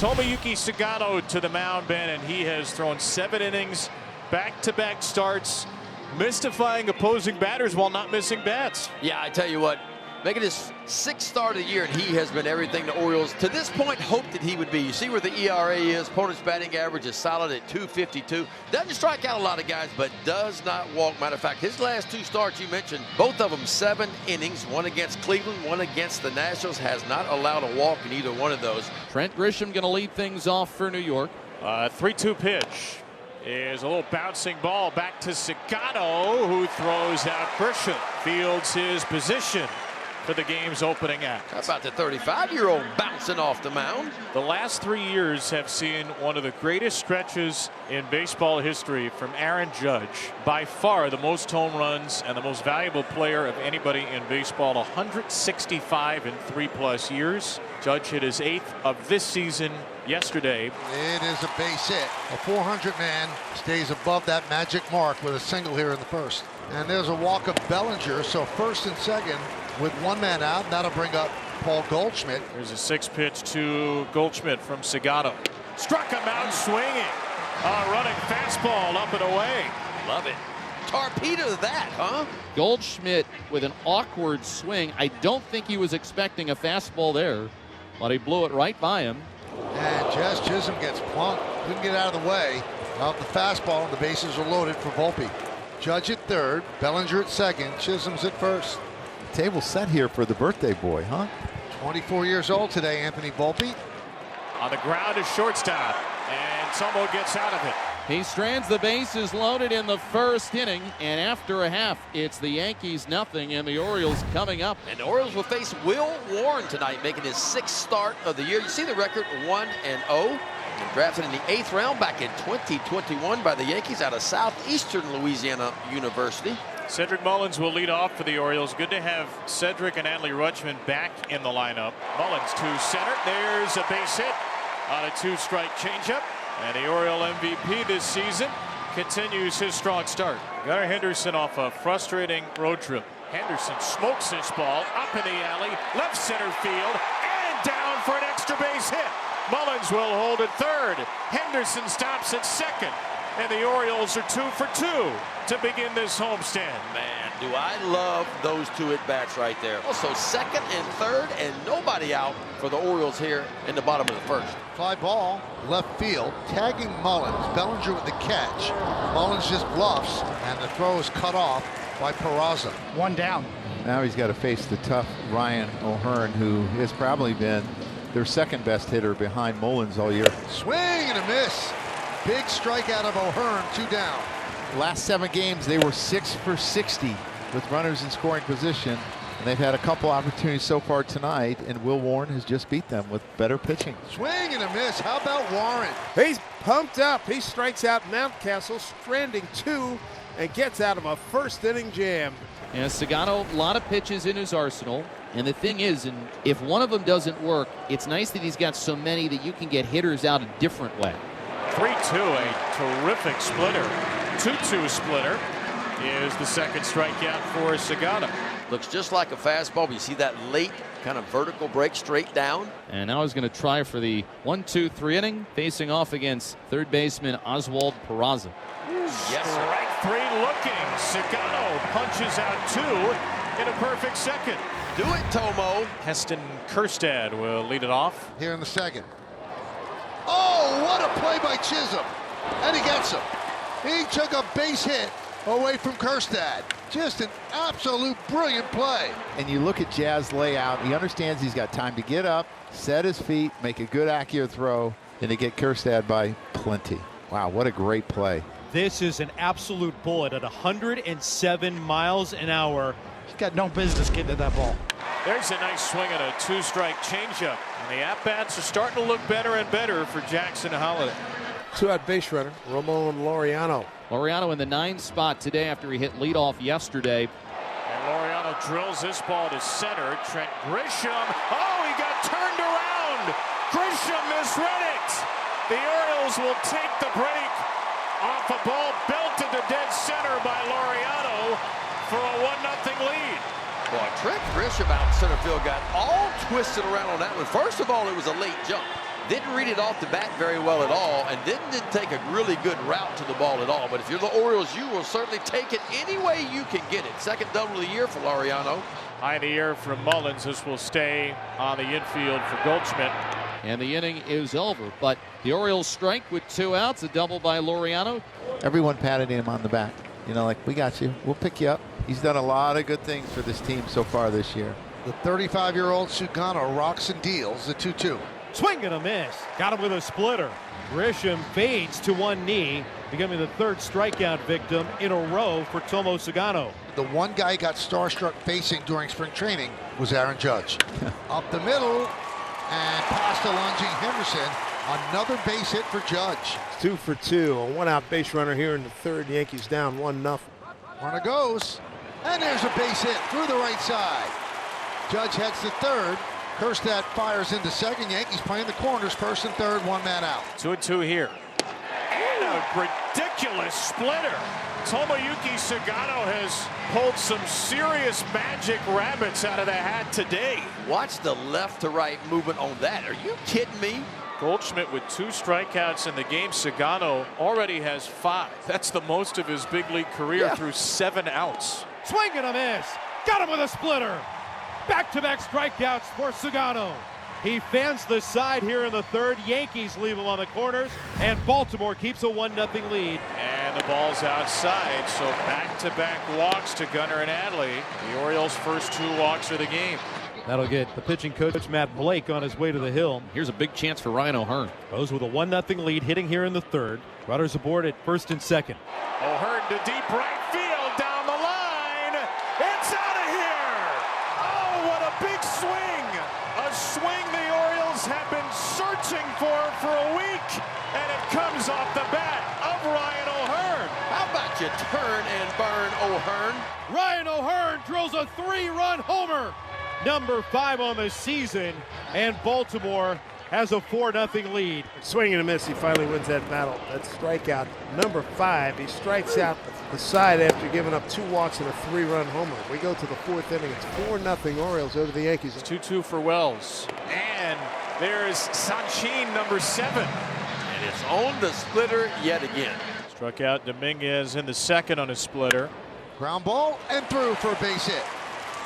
Tomoyuki Sugano to the mound, Ben, and he has thrown 7 innings, back-to-back starts, mystifying opposing batters while not missing bats. Yeah, I tell you what, making his 6th start of the year, and he has been everything the Orioles, to this point, hoped that he would be. You see where the ERA is. Opponent's batting average is solid at .252. Doesn't strike out a lot of guys, but does not walk. Matter of fact, his last 2 starts you mentioned, both of them 7 innings, one against Cleveland, one against the Nationals, has not allowed a walk in either one of those. Trent Grisham going to lead things off for New York. 3-2 pitch is a little bouncing ball back to Sugano, who throws out Grisham. Fields his position for the game's opening act. How about the 35-year-old bouncing off the mound? The last 3 years have seen one of the greatest stretches in baseball history from Aaron Judge. By far the most home runs and the most valuable player of anybody in baseball. 165 in 3+ years. Judge hit his 8th of this season yesterday. It is a base hit. A 400 man stays above that magic mark with a single here in the first. And there's a walk of Bellinger, so first and second with 1 man out. That'll bring up Paul Goldschmidt. There's a 6 pitch to Goldschmidt from Sugano. Struck him out swinging. Running fastball up and away. Love it. Torpedo that, huh? Goldschmidt with an awkward swing. I don't think he was expecting a fastball there, but he blew it right by him. And Jazz Chisholm gets plunked. Couldn't get out of the way of the fastball, and the bases are loaded for Volpe. Judge at third, Bellinger at second, Chisholm's at first. Table set here for the birthday boy, huh? 24 years old today, Anthony Volpe. On the ground is shortstop, and Tomo gets out of it. He strands the bases loaded in the first inning, and after a half, it's the Yankees nothing and the Orioles coming up. And the Orioles will face Will Warren tonight, making his 6th start of the year. You see the record, 1-0. Drafted in the 8th round back in 2021 by the Yankees out of Southeastern Louisiana University. Cedric Mullins will lead off for the Orioles. Good to have Cedric and Adley Rutschman back in the lineup. Mullins to center. There's a base hit on a 2-strike changeup. And the Oriole MVP this season continues his strong start. Gunnar Henderson off a frustrating road trip. Henderson smokes this ball up in the alley, left center field, and down for an extra base hit. Mullins will hold at third. Henderson stops at second. And the Orioles are 2 for 2 to begin this homestand. Man, do I love those 2 at-bats right there. Also second and third, and nobody out for the Orioles here in the bottom of the first. Fly ball, left field, tagging Mullins. Bellinger with the catch. Mullins just bluffs, and the throw is cut off by Peraza. 1 down. Now he's got to face the tough Ryan O'Hearn, who has probably been their 2nd best hitter behind Mullins all year. Swing and a miss. Big strikeout of O'Hearn, 2 down. Last 7 games, they were 6 for 60 with runners in scoring position. And they've had a couple opportunities so far tonight, and Will Warren has just beat them with better pitching. Swing and a miss. How about Warren? He's pumped up. He strikes out Mountcastle, stranding 2, and gets out of a first-inning jam. And Sugano, a lot of pitches in his arsenal. And the thing is, and if one of them doesn't work, it's nice that he's got so many that you can get hitters out a different way. 3-2, a terrific splitter. 2-2 splitter is the 2nd strikeout for Sugano. Looks just like a fastball, but you see that late kind of vertical break straight down. And now he's going to try for the 1-2-3 inning, facing off against third baseman Oswald Peraza. Yes, sir. Strike 3 looking. Sugano punches out 2 in a perfect second. Do it, Tomo. Heston Kjerstad will lead it off. Here in the second. Oh, what a play by Chisholm. And he gets him. He took a base hit away from Kjerstad. Just an absolute brilliant play. And you look at Jazz layout, he understands he's got time to get up, set his feet, make a good accurate throw, and to get Kjerstad by plenty. Wow, what a great play. This is an absolute bullet at 107 miles an hour. He's got no business getting to that ball. There's a nice swing at a 2-strike changeup. And the at-bats are starting to look better and better for Jackson Holliday. 2-out base runner, Ramon Laureano. Laureano in the 9th spot today after he hit leadoff yesterday. And Laureano drills this ball to center. Trent Grisham. Oh, he got turned around. Grisham misread it. The Orioles will take the break off a ball belted to dead center by Laureano for a 1-0 lead. Boy, Trent Grisham out in center field got all twisted around on that one. First of all, it was a late jump. Didn't read it off the bat very well at all, and didn't take a really good route to the ball at all. But if you're the Orioles, you will certainly take it any way you can get it. Second double of the year for Laureano. High in the air from Mullins. This will stay on the infield for Goldschmidt. And the inning is over. But the Orioles strike with 2 outs. A double by Laureano. Everyone patted him on the back. You know, like, we got you. We'll pick you up. He's done a lot of good things for this team so far this year. The 35-year-old Sugano rocks and deals the 2-2. Swing and a miss. Got him with a splitter. Grisham fades to one knee, becoming the 3rd strikeout victim in a row for Tomo Sugano. The one guy got starstruck facing during spring training was Aaron Judge. Up the middle and past the lunging Henderson. Another base hit for Judge. 2 for 2. A 1-out base runner here in the 3rd. Yankees down 1-0. Runner goes. And there's a base hit through the right side. Judge heads to 3rd. Kerstad fires into 2nd. Yankees playing the corners, 1st and 3rd, 1 man out. 2-2 here. And a ridiculous splitter. Tomoyuki Sugano has pulled some serious magic rabbits out of the hat today. Watch the left to right movement on that. Are you kidding me? Goldschmidt with 2 strikeouts in the game. Sugano already has 5. That's the most of his big league career through 7 outs. Swing and a miss. Got him with a splitter. Back-to-back strikeouts for Sugano. He fans the side here in the 3rd. Yankees leave him on the corners, and Baltimore keeps a 1-0 lead. And the ball's outside, so back-to-back walks to Gunnar and Adley. The Orioles' first 2 walks of the game. That'll get the pitching coach, Matt Blake, on his way to the hill. Here's a big chance for Ryan O'Hearn. Goes with a 1-0 lead, hitting here in the 3rd. Runners aboard at 1st and 2nd. O'Hearn to deep right field, down the line. It's out of here! Oh, what a big swing! A swing the Orioles have been searching for a week, and it comes off the bat of Ryan O'Hearn. How about you turn and burn, O'Hearn? Ryan O'Hearn drills a 3-run homer. Number 5 on the season, and Baltimore has a 4-0 lead. Swing and a miss. He finally wins that battle. That's strikeout number 5. He strikes out the side after giving up 2 walks and a 3-run homer. We go to the 4th inning. It's 4-0 Orioles over the Yankees. 2-2 for Wells. And there's Sanchin, number 7. And it's on the splitter yet again. Struck out Dominguez in the 2nd on a splitter. Ground ball and through for a base hit.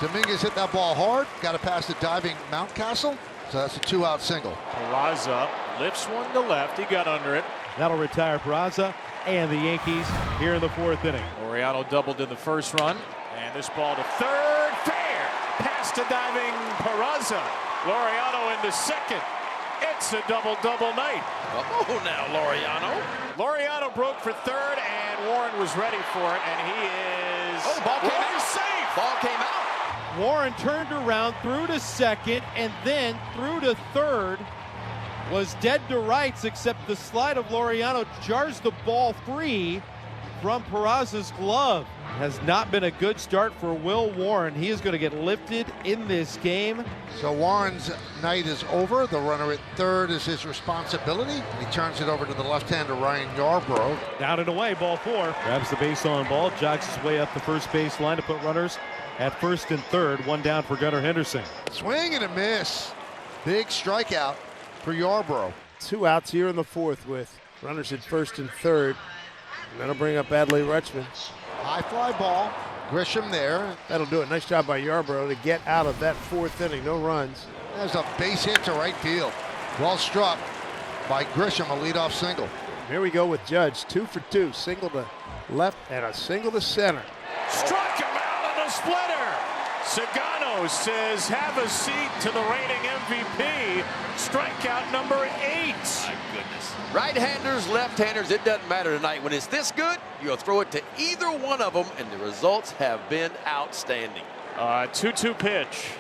Dominguez hit that ball hard. Got to pass the diving Mountcastle. So that's a 2-out single. Peraza lifts one to left. He got under it. That'll retire Peraza and the Yankees here in the 4th inning. Laureano doubled in the 1st run. And this ball to 3rd. Fair. Pass to diving Peraza. Laureano in the 2nd. It's a double-double night. Oh, now, Laureano. Laureano broke for 3rd, and Warren was ready for it, and he is... Oh, ball came out. Safe. Ball came out. Warren turned around, threw to 2nd, and then threw to 3rd. Was dead to rights, except the slide of Laureano jars the ball free from Peraza's glove. Has not been a good start for Will Warren. He is going to get lifted in this game. So Warren's night is over. The runner at 3rd is his responsibility. He turns it over to the left-hander Ryan Yarbrough. Down and away, ball 4. Grabs the base on ball, jogs his way up the first base line to put runners at 1st and 3rd. 1 down for Gunnar Henderson. Swing and a miss. Big strikeout for Yarbrough. 2 outs here in the 4th with runners at 1st and 3rd. And that'll bring up Adley Rutschman. High fly ball. Grisham there. That'll do it. Nice job by Yarbrough to get out of that 4th inning. No runs. There's a base hit to right field. Well struck by Grisham, a leadoff single. Here we go with Judge. 2 for 2. Single to left and a single to center. Struck him out on a splitter. Sugano says, have a seat to the reigning MVP. Strikeout number 8. My goodness. Right-handers, left-handers, it doesn't matter tonight. When it's this good, you'll throw it to either one of them, and the results have been outstanding. 2-2 pitch.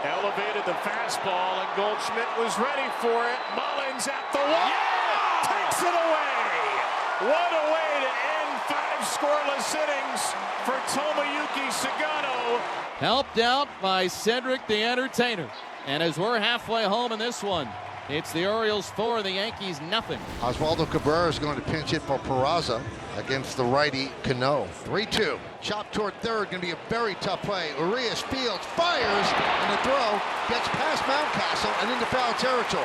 Elevated the fastball, and Goldschmidt was ready for it. Mullins at the wall. Yeah! Takes it away. What a way to end 5 scoreless innings for Tomoyuki Sugano. Helped out by Cedric the Entertainer. And as we're halfway home in this one, it's the Orioles 4, the Yankees nothing. Oswaldo Cabrera is going to pinch hit for Peraza against the righty Cano. 3-2. Chop toward 3rd, going to be a very tough play. Urias fields, fires, and the throw gets past Mountcastle and into foul territory.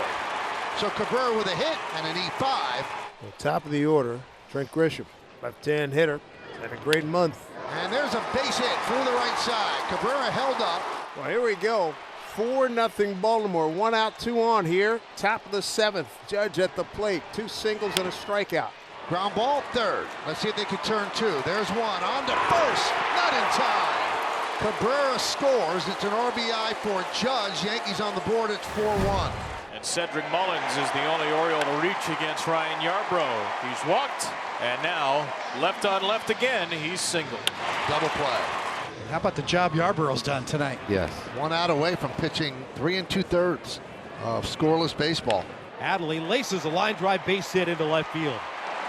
So Cabrera with a hit and an E5. Well, top of the order, Trent Grisham, left-hand hitter, had a great month. And there's a base hit through the right side. Cabrera held up. Well, here we go. 4-0 Baltimore. 1 out, 2 on here. Top of the 7th. Judge at the plate. 2 singles and a strikeout. Ground ball, third. Let's see if they can turn 2. There's one. On to first. Not in time. Cabrera scores. It's an RBI for Judge. Yankees on the board. It's 4-1. And Cedric Mullins is the only Oriole to reach against Ryan Yarbrough. He's walked, and now left on left again. He's singled. Double play. How about the job Yarbrough's done tonight? Yes. 1 out away from pitching 3 2/3 of scoreless baseball. Adley laces a line drive base hit into left field.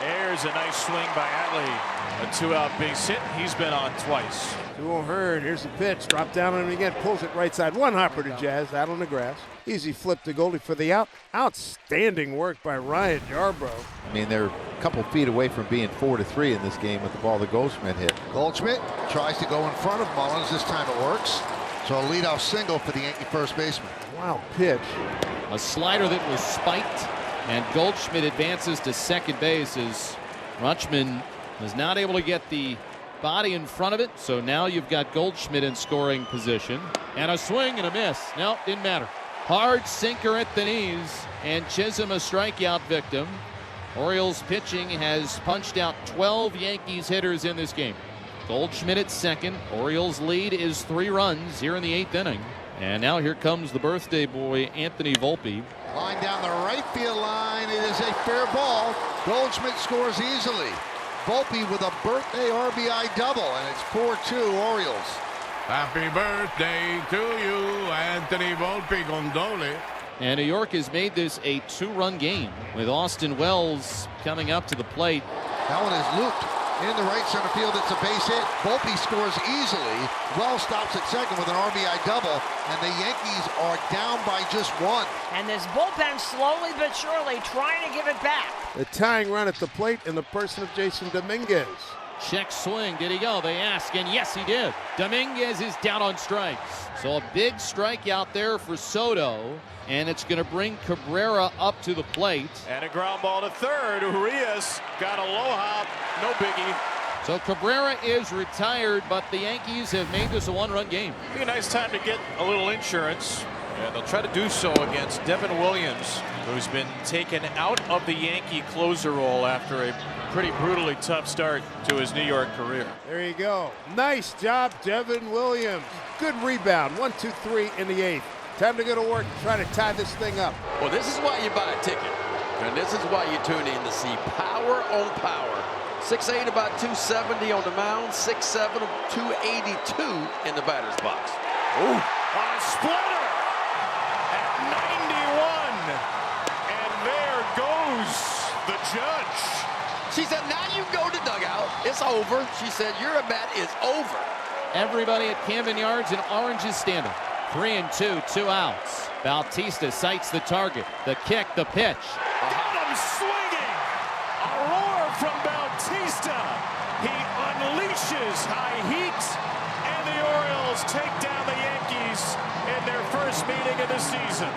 There's a nice swing by Adley. A 2-out base hit. He's been on twice. 2 on Hearn. Here's the pitch. Drop down on him again. Pulls it right side. 1 hopper to Jazz. Out on the grass. Easy flip to Goldie for the out. Outstanding work by Ryan Yarbrough. I mean, they're a couple feet away from being 4-3 in this game with the ball that Goldschmidt hit. Goldschmidt tries to go in front of Mullins. This time it works. So a leadoff single for the Yankee first baseman. Wow pitch. A slider that was spiked, and Goldschmidt advances to second base as Rutschman was not able to get the body in front of it. So now you've got Goldschmidt in scoring position. And a swing and a miss. No, didn't matter. Hard sinker at the knees, and Chisholm a strikeout victim. Orioles pitching has punched out 12 Yankees hitters in this game. Goldschmidt at second. Orioles lead is 3 runs here in the 8th inning. And now here comes the birthday boy, Anthony Volpe. Line down the right field line. It is a fair ball. Goldschmidt scores easily. Volpe with a birthday RBI double, and it's 4-2 Orioles. Happy birthday to you, Anthony Volpe Gondole. And New York has made this a 2-run game with Austin Wells coming up to the plate. That one is looped into right center field. It's a base hit. Volpe scores easily. Wells stops at second with an RBI double, and the Yankees are down by just 1. And this bullpen slowly but surely trying to give it back. The tying run at the plate in the person of Jason Dominguez. Check swing. Did he go? They ask, and yes, he did. Dominguez is down on strikes. So a big strikeout there for Soto, and it's going to bring Cabrera up to the plate. And a ground ball to third. Urias got a low hop. No biggie. So Cabrera is retired, but the Yankees have made this a 1-run game. Be a nice time to get a little insurance. And they'll try to do so against Devin Williams, who's been taken out of the Yankee closer role after a pretty brutally tough start to his New York career. There you go. Nice job, Devin Williams. Good rebound. 1, 2, 3 in the 8th. Time to go to work and try to tie this thing up. Well, this is why you buy a ticket. And this is why you tune in to see power on power. 6'8", about 270 on the mound. 6'7", 282 in the batter's box. Ooh, on a splitter at 91. And there goes the Judge. She said, now you go to dugout. It's over. She said, your at-bat is over. Everybody at Camden Yards in orange is standing. 3-2, 2 outs. Bautista sights the target. The kick, the pitch. Got him swinging. A roar from Bautista. He unleashes high heat. And the Orioles take down the Yankees in their first meeting of the season.